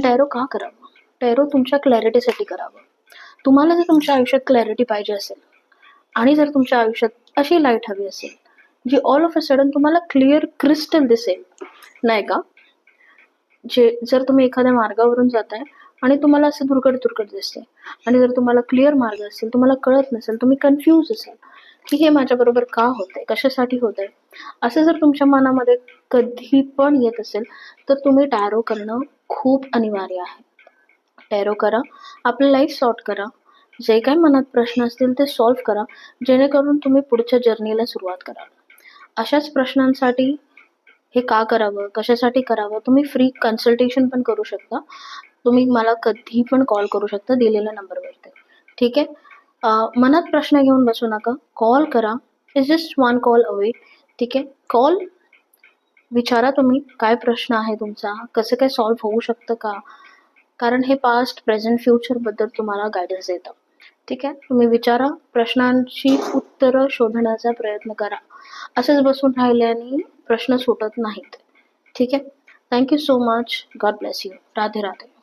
Tarot का करावं? Tarot तुमच्या क्लॅरिटीसाठी करावं. तुम्हाला जर तुमच्या आयुष्यात क्लॅरिटी पाहिजे असेल आणि जर तुमच्या आयुष्यात अशी लाईट हवी असेल जी ऑल ऑफ अ सडन तुम्हाला क्लिअर क्रिस्टल दिसेल, नाही का? जर तुम्ही एखाद्या मार्गावरून जाताय आणि तुम्हाला असं दुर्गट दिसते आणि जर तुम्हाला क्लिअर मार्ग असेल, तुम्हाला कळत नसेल, तुम्ही कन्फ्यूज असाल की हे माझ्याबरोबर का होतंय, कशासाठी होतंय, असं जर तुमच्या मनामध्ये कधी पण येत असेल तर तुम्ही टॅरो करणं खूप अनिवार्य आहे. टॅरो करा, आपलं लाईफ सॉर्ट करा, जे काही मनात प्रश्न असतील ते सॉल्व्ह करा, जेणेकरून तुम्ही पुढच्या जर्नीला सुरुवात कराल. अशाच प्रश्नांसाठी हे का करावं, कशासाठी करावं, तुम्ही फ्री कन्सल्टेशन पण करू शकता. तुम्ही मला कधी पण कॉल करू शकता दिलेल्या नंबरवरती. ठीक आहे? मनात प्रश्न घेऊन बसू नका. कॉल करा. It's just one call away. ठीक आहे? कॉल विचारा तुम्ही काय प्रश्न आहे तुमचा, कसं काय सॉल्व्ह होऊ शकतं का? कारण हे पास्ट, प्रेझेंट, फ्युचरबद्दल तुम्हाला गायडन्स देतं. ठीक आहे? तुम्ही विचारा, प्रश्नांची उत्तरं शोधण्याचा प्रयत्न करा. असंच बसून राहिल्याने प्रश्न सुटत नाहीत. ठीक आहे? Thank you so much. God bless you. Radhe Radhe.